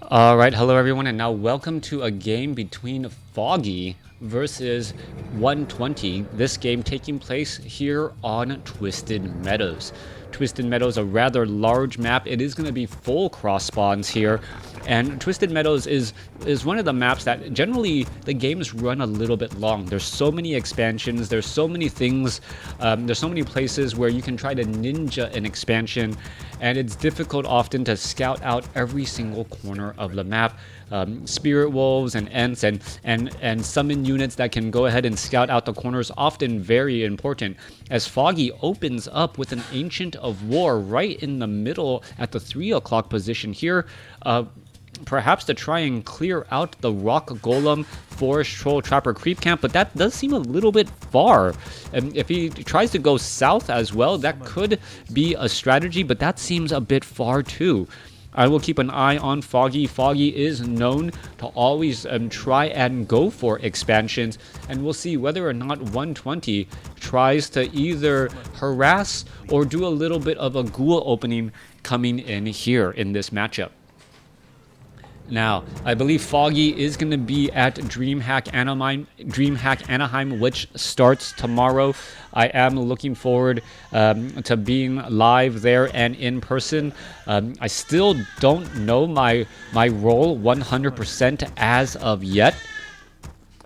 Alright, hello everyone, and now welcome to a game between Foggy versus 120. This game taking place here on Twisted Meadows. Twisted Meadows, a rather large map. It is going to be full cross spawns here, and Twisted Meadows is one of the maps that generally the games run a little bit long. There's so many expansions, there's so many things, there's so many places where you can try to ninja an expansion, and it's difficult often to scout out every single corner of the map. Spirit wolves and ents and summon units that can go ahead and scout out the corners, often very important, as Foggy opens up with an Ancient of War right in the middle at the 3 o'clock position here, perhaps to try and clear out the rock golem, forest troll, trapper, creep camp, but that does seem a little bit far. And if he tries to go south as well, that could be a strategy, but that seems a bit far too. I will keep an eye on Foggy. Foggy is known to always try and go for expansions, and we'll see whether or not 120 tries to either harass or do a little bit of a ghoul opening coming in here in this matchup. Now, I believe Foggy is going to be at DreamHack Anaheim, which starts tomorrow. I am looking forward to being live there and in person. I still don't know my role 100% as of yet.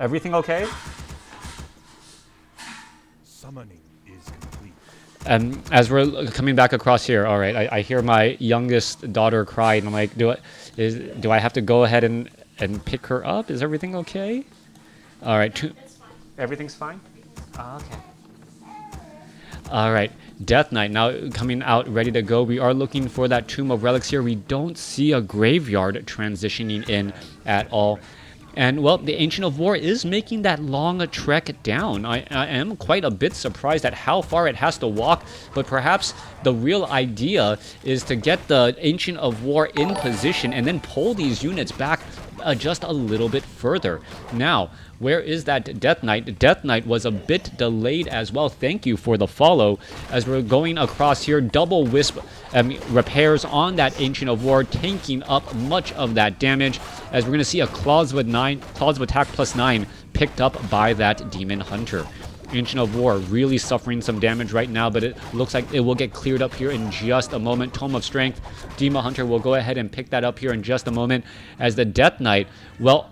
Everything okay? Summoning is complete. As we're coming back across here, all right, I hear my youngest daughter cry, and I'm like, do I have to go ahead and pick her up? Is everything okay? All right, everything's fine? Okay. All right, Death Knight now coming out ready to go. We are looking for that Tomb of Relics here. We don't see a graveyard transitioning in at all. And, well, the Ancient of War is making that long trek down. I am quite a bit surprised at how far it has to walk, but perhaps the real idea is to get the Ancient of War in position and then pull these units back just a little bit further. Now, where is that Death Knight? Death Knight was a bit delayed as well. Thank you for the follow. As we're going across here, double wisp repairs on that Ancient of War, tanking up much of that damage, as we're going to see a Claws of Attack +9 picked up by that Demon Hunter. Ancient of War really suffering some damage right now, but it looks like it will get cleared up here in just a moment. Tome of Strength, Demon Hunter will go ahead and pick that up here in just a moment, as the Death Knight, well,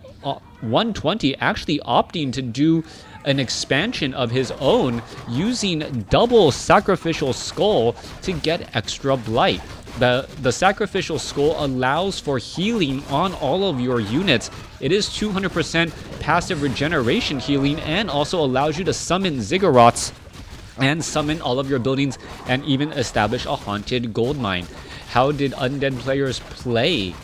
120 actually opting to do an expansion of his own using double Sacrificial Skull to get extra blight. The Sacrificial Skull allows for healing on all of your units. It is 200% passive regeneration healing, and also allows you to summon Ziggurats and summon all of your buildings and even establish a haunted gold mine. How did Undead players play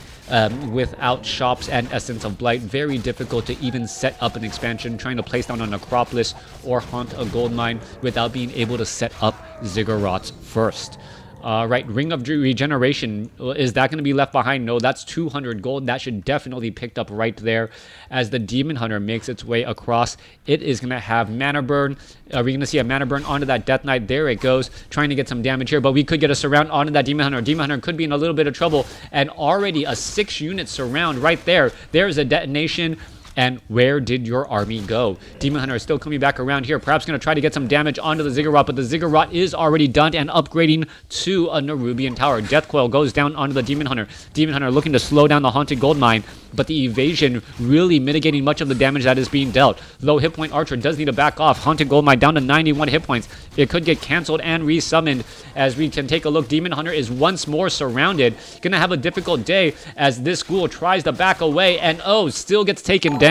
without shops and Essence of Blight? Very difficult to even set up an expansion, trying to place down an Acropolis or haunt a gold mine without being able to set up Ziggurats first. Right, Ring of Regeneration, is that going to be left behind? No, that's 200 gold. That should definitely be picked up right there. As the Demon Hunter makes its way across, it is going to have Mana Burn. Are we going to see a Mana Burn onto that Death Knight? There it goes, trying to get some damage here, but we could get a surround onto that Demon Hunter. Demon Hunter could be in a little bit of trouble, and already a 6-unit surround right there. There's a detonation. And where did your army go? Demon Hunter is still coming back around here, perhaps going to try to get some damage onto the Ziggurat, but the Ziggurat is already done and upgrading to a Nerubian Tower. Death Coil goes down onto the Demon Hunter. Demon Hunter looking to slow down the Haunted Gold Mine, but the evasion really mitigating much of the damage that is being dealt. Low hit point Archer does need to back off. Haunted Gold Mine down to 91 hit points. It could get canceled and resummoned. As we can take a look, Demon Hunter is once more surrounded. Gonna have a difficult day as this ghoul tries to back away, and oh, still gets taken down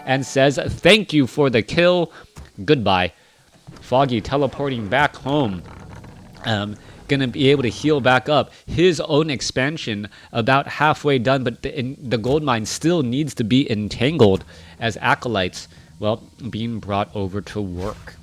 and says thank you for the kill, goodbye. Foggy teleporting back home, gonna be able to heal back up. His own expansion about halfway done, but the gold mine still needs to be entangled, as acolytes, well, being brought over to work.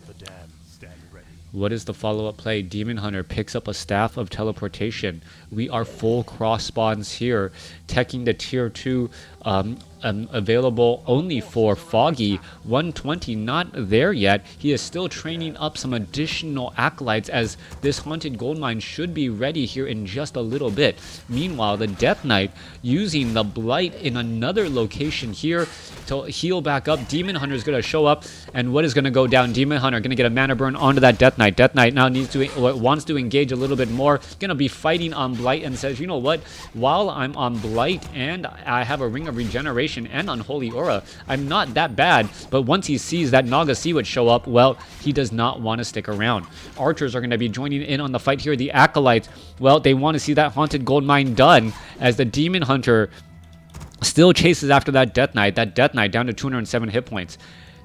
The dam stand ready. What is the follow-up play? Demon Hunter picks up a Staff of Teleportation. We are full cross spawns here, teching the tier 2 available only for Foggy. 120 not there yet. He is still training up some additional acolytes, as this haunted gold mine should be ready here in just a little bit. Meanwhile, the Death Knight using the Blight in another location here to heal back up. Demon Hunter is going to show up, and what is going to go down? Demon Hunter going to get a mana burn onto that Death Knight. Death Knight now wants to engage a little bit more. Going to be fighting on Blight and says, you know what? While I'm on Blight and I have a Ring of Regeneration and Unholy Aura, I'm not that bad. But once he sees that Naga Sea Witch show up, well, he does not want to stick around. Archers are going to be joining in on the fight here. The Acolytes, well, they want to see that haunted gold mine done, as the Demon Hunter still chases after that Death Knight. That Death Knight down to 207 hit points.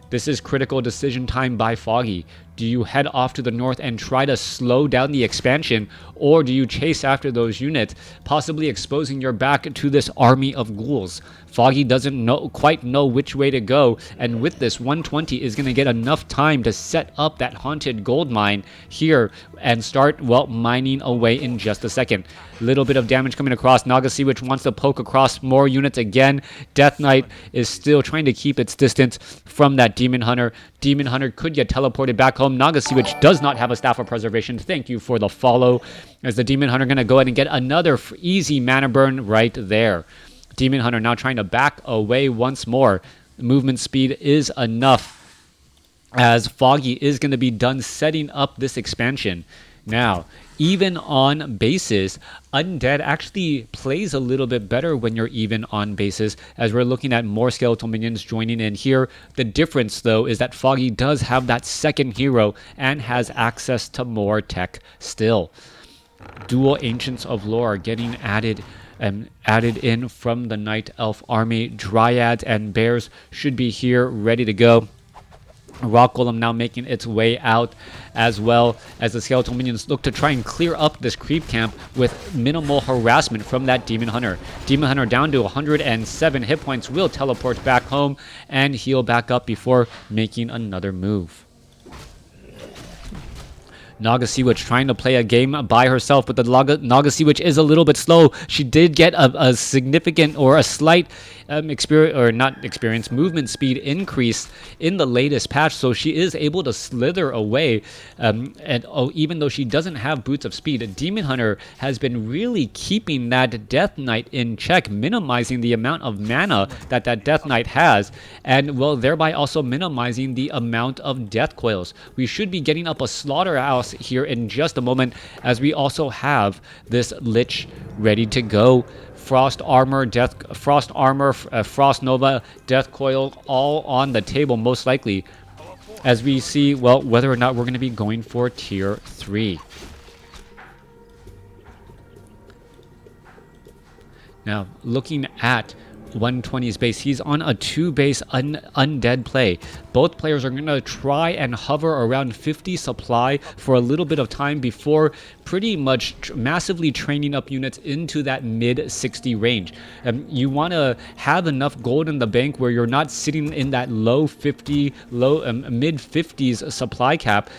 This is critical decision time by Foggy. Do you head off to the north and try to slow down the expansion, or do you chase after those units, possibly exposing your back to this army of ghouls? Foggy doesn't quite know which way to go, and with this, 120 is going to get enough time to set up that haunted gold mine here and start, well, mining away in just a second. Little bit of damage coming across. Naga Sea Witch wants to poke across more units again. Death Knight is still trying to keep its distance from that Demon Hunter. Demon Hunter could get teleported back home. Naga Sea Witch does not have a Staff of Preservation. Thank you for the follow, as the Demon Hunter going to go ahead and get another easy mana burn right there. Demon Hunter now trying to back away once more. Movement speed is enough, as Foggy is going to be done setting up this expansion. Now, even on bases, Undead actually plays a little bit better when you're even on bases, as we're looking at more skeletal minions joining in here. The difference, though, is that Foggy does have that second hero and has access to more tech still. Dual Ancients of Lore getting added in from the Night Elf army. Dryads and Bears should be here ready to go. Rock Golem now making its way out, as well as the skeletal minions look to try and clear up this creep camp with minimal harassment from that Demon Hunter. Demon Hunter down to 107 hit points, will teleport back home and heal back up before making another move. Naga Sea Witch trying to play a game by herself, but the Naga Sea Witch is a little bit slow. She did get a significant or a slight movement speed increase in the latest patch, so she is able to slither away. Even though she doesn't have Boots of Speed, Demon Hunter has been really keeping that Death Knight in check, minimizing the amount of mana that Death Knight has, and well, thereby also minimizing the amount of death coils. We should be getting up a slaughterhouse here in just a moment, as we also have this Lich ready to go. Frost Armor, Frost Nova, Death Coil, all on the table most likely, as we see, well, whether or not we're going to be going for tier 3. Now, looking at 120's base, he's on a 2-base undead play. Both players are going to try and hover around 50 supply for a little bit of time before pretty much massively training up units into that mid-60 range. You want to have enough gold in the bank where you're not sitting in that mid-50s supply cap,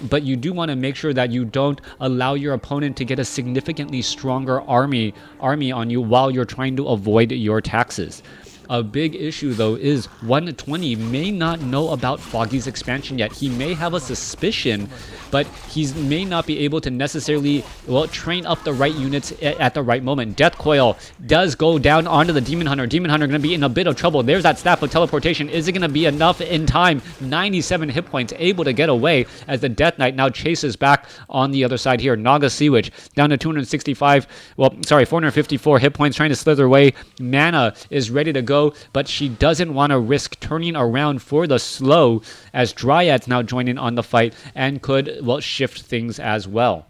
but you do want to make sure that you don't allow your opponent to get a significantly stronger army on you while you're trying to avoid your taxes. A big issue, though, is 120 may not know about Foggy's expansion yet. He may have a suspicion, but he may not be able to necessarily, well, train up the right units at the right moment. Death Coil does go down onto the Demon Hunter. Demon Hunter going to be in a bit of trouble. There's that Staff of Teleportation. Is it going to be enough in time? 97 hit points, able to get away, as the Death Knight now chases back on the other side here. Naga Sea Witch down to 454 hit points, trying to slither away. Mana is ready to go, but she doesn't want to risk turning around for the slow, as Dryads now join in on the fight and could, well, shift things as well.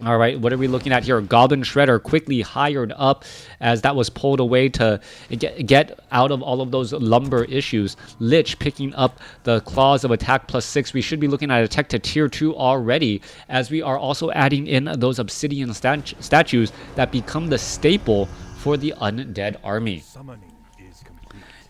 All right, what are we looking at here? Goblin Shredder quickly hired up, as that was pulled away to get out of all of those lumber issues. Lich picking up the Claws of Attack +6. We should be looking at a tech to tier 2 already, as we are also adding in those obsidian statues that become the staple for the Undead army.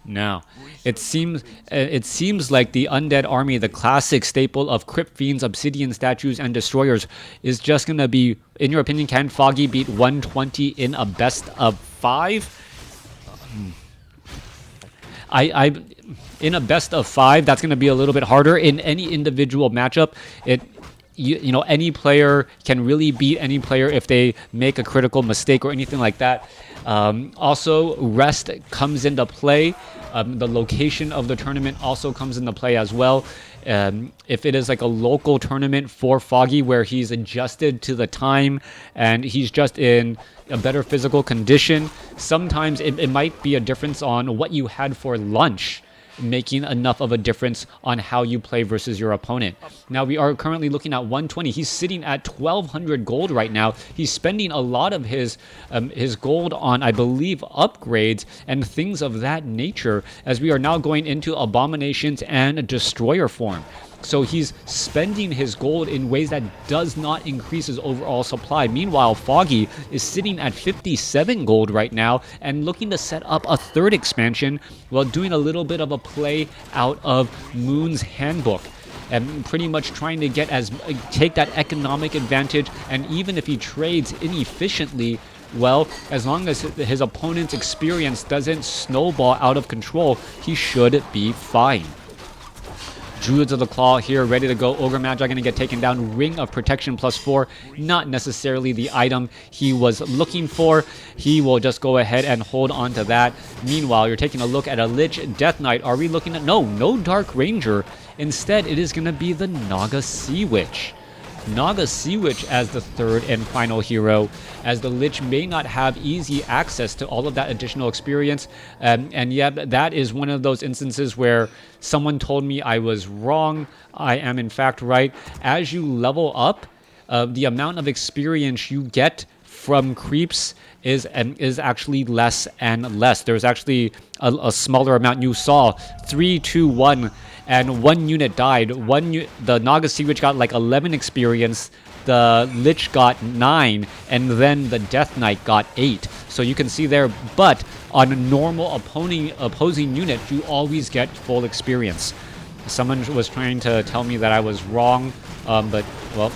Now, it seems like the Undead army, the classic staple of Crypt Fiends, Obsidian Statues, and Destroyers, is just going to be, in your opinion, can Foggy beat 120 in a best of 5? I in a best of 5, that's going to be a little bit harder. In any individual matchup, you know, any player can really beat any player if they make a critical mistake or anything like that. Also, rest comes into play. The location of the tournament also comes into play as well. If it is like a local tournament for Foggy where he's adjusted to the time and he's just in a better physical condition, sometimes it might be a difference on what you had for lunch, making enough of a difference on how you play versus your opponent. Now we are currently looking at 120. He's sitting at 1,200 gold right now. He's spending a lot of his gold on, I believe, upgrades and things of that nature, as we are now going into abominations and destroyer form. So he's spending his gold in ways that does not increase his overall supply. Meanwhile, Foggy is sitting at 57 gold right now and looking to set up a third expansion while doing a little bit of a play out of Moon's Handbook, and pretty much trying to take that economic advantage. And even if he trades inefficiently, well, as long as his opponent's experience doesn't snowball out of control, he should be fine. Druids of the Claw here, ready to go. Ogre Magi going to get taken down. Ring of Protection +4, not necessarily the item he was looking for. He will just go ahead and hold on to that. Meanwhile, you're taking a look at a Lich Death Knight. Are we looking at... No Dark Ranger. Instead, it is going to be the Naga Sea Witch. Naga Sea Witch as the third and final hero, as the Lich may not have easy access to all of that additional experience. And yeah, that is one of those instances where someone told me I was wrong. I am in fact right. As you level up, the amount of experience you get from creeps is actually less and less. There's actually a smaller amount. You saw 3, 2, 1, and 1 unit died. The Naga Sea Witch got like 11 experience, the Lich got 9, and then the Death Knight got 8. So you can see there, but on a normal opposing unit, you always get full experience. Someone was trying to tell me that I was wrong, but, well,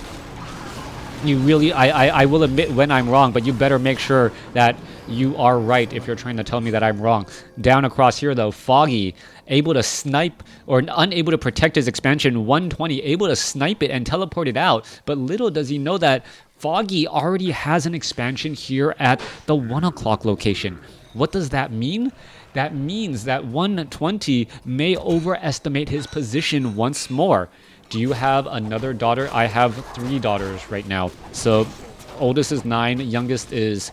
you really, I will admit when I'm wrong, but you better make sure that you are right if you're trying to tell me that I'm wrong. Down across here, though, Foggy, able to snipe, or unable to protect his expansion, 120, able to snipe it and teleport it out. But little does he know that Foggy already has an expansion here at the 1 o'clock location. What does that mean? That means that 120 may overestimate his position once more. Do you have another daughter? I have 3 daughters right now. So oldest is 9, youngest is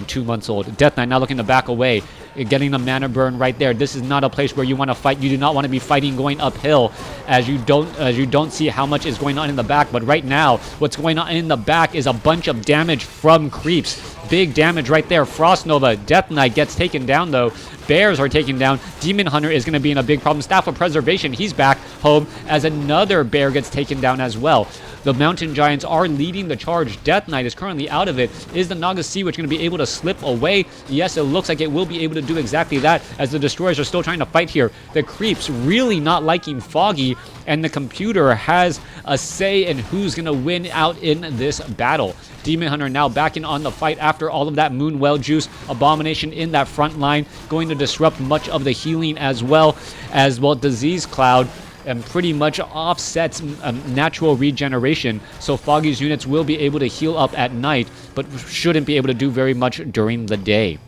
2 months old. Death Knight now looking to back away. You're getting a mana burn right there. This is not a place where you want to fight. You do not want to be fighting going uphill, as you don't see how much is going on in the back. But right now, what's going on in the back is a bunch of damage from creeps. Big damage right there. Frost Nova. Death Knight gets taken down though. Bears are taken down. Demon Hunter is going to be in a big problem. Staff of Preservation, he's back home as another bear gets taken down as well. The Mountain Giants are leading the charge. Death Knight is currently out of it. Is the Naga Sea Witch going to be able to slip away? Yes, it looks like it will be able to do exactly that, as the Destroyers are still trying to fight here. The creeps really not liking Foggy, and the computer has a say in who's going to win out in this battle. Demon Hunter now back in on the fight after all of that Moonwell juice. Abomination in that front line, going to disrupt much of the healing as well. Disease Cloud and pretty much offsets natural regeneration, so Foggy's units will be able to heal up at night, but shouldn't be able to do very much during the day.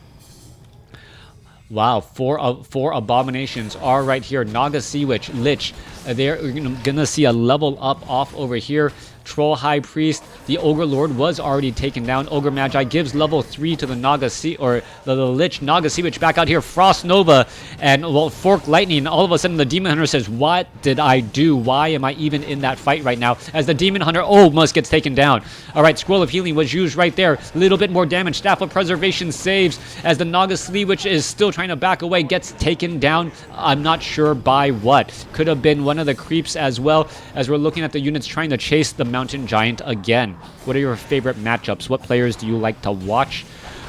Wow, four abominations are right here. Naga Sea Witch, Lich, they're gonna see a level up off over here. Troll High Priest, the Ogre Lord was already taken down. Ogre Magi gives level 3 to the Naga Sea, or the Lich. Naga Sea Witch back out here. Frost Nova and, well, Fork Lightning. All of a sudden the Demon Hunter says, what did I do? Why am I even in that fight right now? As the Demon Hunter almost gets taken down. All right, Scroll of Healing was used right there. A little bit more damage. Staff of Preservation saves as the Naga Sea Witch is still trying to back away. Gets taken down. I'm not sure by what. Could have been one of the creeps as well, as we're looking at the units trying to chase the Mountain Giant again. What are your favorite matchups? What players do you like to watch?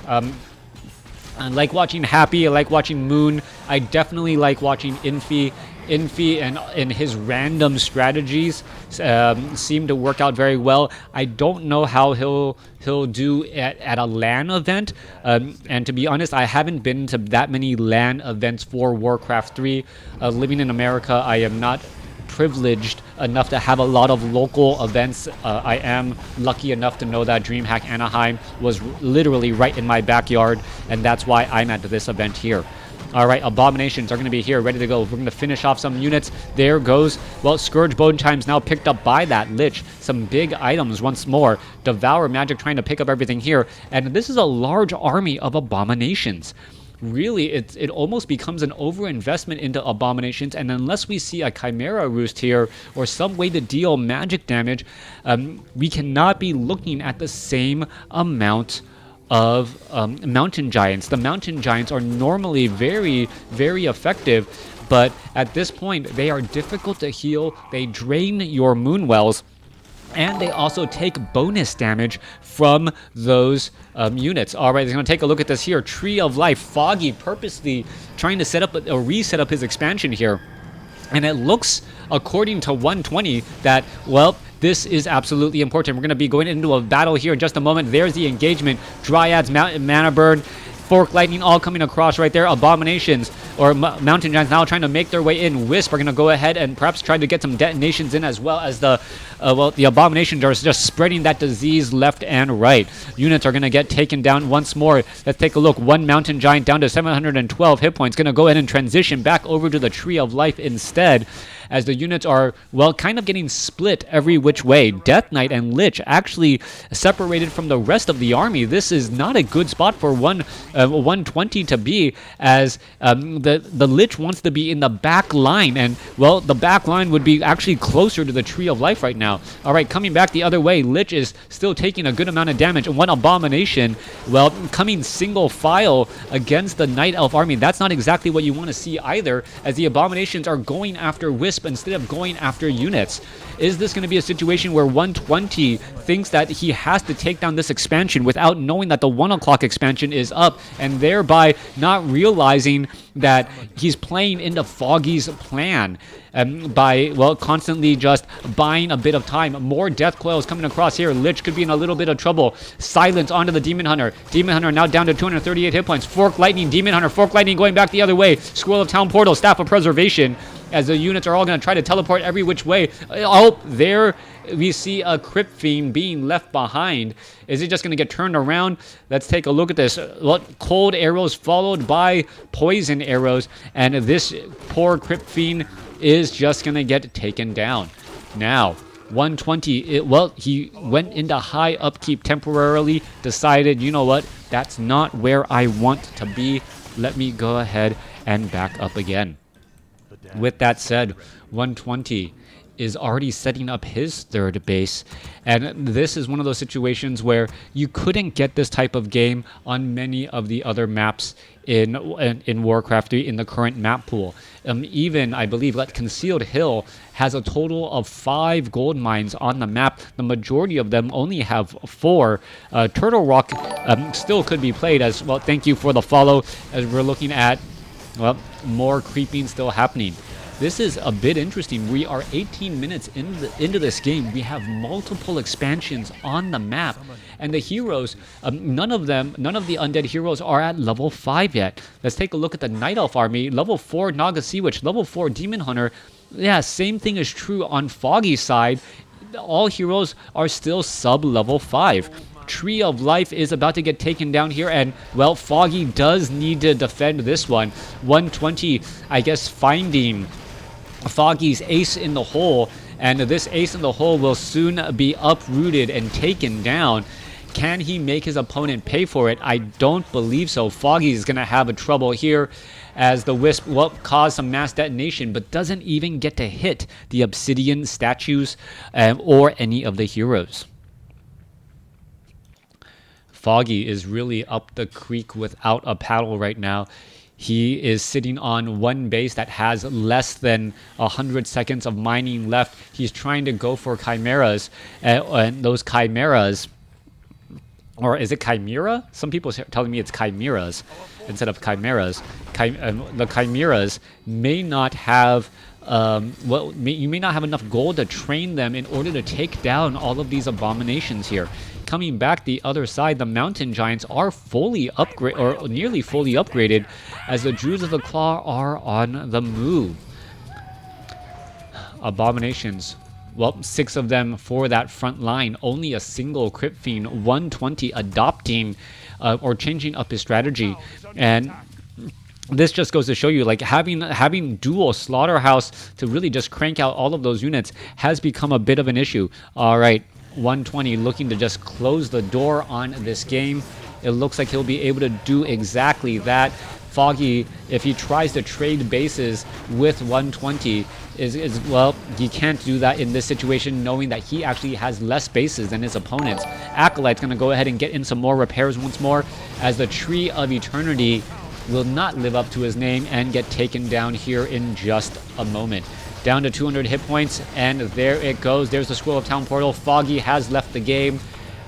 I like watching Happy. I like watching Moon. I definitely like watching Infi. Infi and his random strategies seem to work out very well. I don't know how he'll do at a LAN event. And to be honest, I haven't been to that many LAN events for Warcraft 3. Living in America, I am not privileged enough to have a lot of local events. I am lucky enough to know that DreamHack Anaheim was literally right in my backyard, and that's why I'm at this event here. All right, Abominations are going to be here, ready to go. We're going to finish off some units. There goes, well, Scourge Bone Chimes now picked up by that Lich. Some big items once more. Devour Magic trying to pick up everything here. And this is a large army of Abominations. Really, it almost becomes an overinvestment into Abominations, and unless we see a Chimera Roost here or some way to deal magic damage, we cannot be looking at the same amount of Mountain Giants. The Mountain Giants are normally very, very effective, but at this point, they are difficult to heal. They drain your Moon Wells, and they also take bonus damage from those units. All right, we're going to take a look at this here. Tree of Life. Foggy purposely trying to set up or reset up his expansion here. And it looks, according to 120, that, well, this is absolutely important. We're going to be going into a battle here in just a moment. There's the engagement. Dryads, Mana Burn, Fork Lightning all coming across right there. Abominations or Mountain Giants now trying to make their way in. Wisp are going to go ahead and perhaps try to get some detonations in, as well as the Abominations are just spreading that disease left and right. Units are going to get taken down once more. Let's take a look. One Mountain Giant down to 712 hit points. Going to go ahead and transition back over to the Tree of Life instead, as the units are, well, kind of getting split every which way. Death Knight and Lich actually separated from the rest of the army. This is not a good spot for 120 to be, as the Lich wants to be in the back line, and, well, the back line would be actually closer to the Tree of Life right now. All right, coming back the other way, Lich is still taking a good amount of damage, and one Abomination, well, coming single file against the Night Elf army. That's not exactly what you want to see either, as the Abominations are going after Wisp instead of going after units. Is this going to be a situation where 120 thinks that he has to take down this expansion without knowing that the 1 o'clock expansion is up, and thereby not realizing that he's playing into Foggy's plan by, well, constantly just buying a bit of time? More Death Coils coming across here. Lich could be in a little bit of trouble. Silence onto the Demon Hunter. Demon Hunter now down to 238 hit points. Fork Lightning, Demon Hunter, Fork Lightning going back the other way. Scroll of Town Portal, Staff of Preservation, as the units are all going to try to teleport every which way. Oh, there we see a Crypt Fiend being left behind. Is it just going to get turned around? Let's take a look at this. Cold arrows followed by poison arrows, and this poor Crypt Fiend is just going to get taken down. Now, 120, well, he went into high upkeep temporarily, decided, you know what, that's not where I want to be. Let me go ahead and back up again. With that said, 120 is already setting up his third base, and this is one of those situations where you couldn't get this type of game on many of the other maps in Warcraft 3 in the current map pool. Even, I believe, Concealed Hill has a total of 5 gold mines on the map. The majority of them only have 4. Turtle Rock still could be played as well. Thank you for the follow, as we're looking at, well, more creeping still happening. This is a bit interesting. We are 18 minutes into this game. We have multiple expansions on the map, and the heroes, none of the undead heroes are at level 5 yet. Let's take a look at the Night Elf army. Level 4 Naga Sea Witch, level 4 Demon Hunter. Yeah, same thing is true on Foggy's side. All heroes are still sub level 5. Tree of Life is about to get taken down here, and, well, Foggy does need to defend this one. 120, I guess, finding Foggy's ace in the hole, and this ace in the hole will soon be uprooted and taken down. Can he make his opponent pay for it? I don't believe so. Foggy is going to have a trouble here, as the Wisp will cause some mass detonation, but doesn't even get to hit the Obsidian statues or any of the heroes. Foggy is really up the creek without a paddle right now. He is sitting on one base that has less than 100 seconds of mining left. He's trying to go for chimeras, and those chimeras, or is it chimera? Some people are telling me it's chimeras instead of chimeras. The chimeras may not have well, you may not have enough gold to train them in order to take down all of these abominations here. Coming back the other side, the mountain giants are fully upgraded, or nearly fully upgraded, as the Druids of the Claw are on the move. Abominations. Well, 6 of them for that front line. Only a single Crypt Fiend, 120 adopting or changing up his strategy. And this just goes to show you, like, having dual Slaughterhouse to really just crank out all of those units has become a bit of an issue. All right, 120 looking to just close the door on this game. It looks like he'll be able to do exactly that. Foggy, if he tries to trade bases with 120, well, he can't do that in this situation, knowing that he actually has less bases than his opponents. Acolyte's going to go ahead and get in some more repairs once more, as the Tree of Eternity will not live up to his name and get taken down here in just a moment. Down to 200 hit points, and there it goes. There's the Scroll of Town Portal. Foggy has left the game.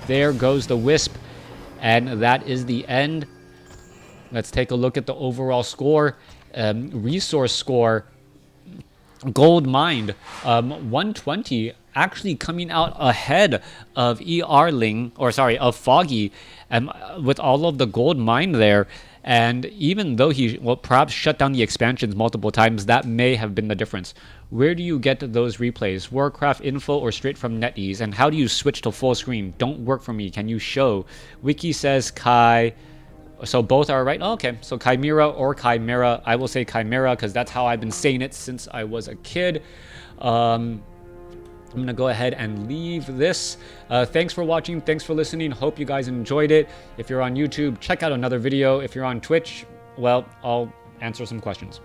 There goes the Wisp, and that is the end. Let's take a look at the overall score. Resource score. Gold mined. 120 actually coming out ahead of of Foggy, with all of the gold mined there. And even though he, well, perhaps shut down the expansions multiple times, that may have been the difference. Where do you get those replays? WarCraft info or straight from NetEase? And how do you switch to full screen? Don't work for me. Can you show? Wiki says Kai. So both are right. Oh, okay, so Chimera or Chimera. I will say Chimera because that's how I've been saying it since I was a kid. I'm going to go ahead and leave this. Thanks for watching. Thanks for listening. Hope you guys enjoyed it. If you're on YouTube, check out another video. If you're on Twitch, well, I'll answer some questions.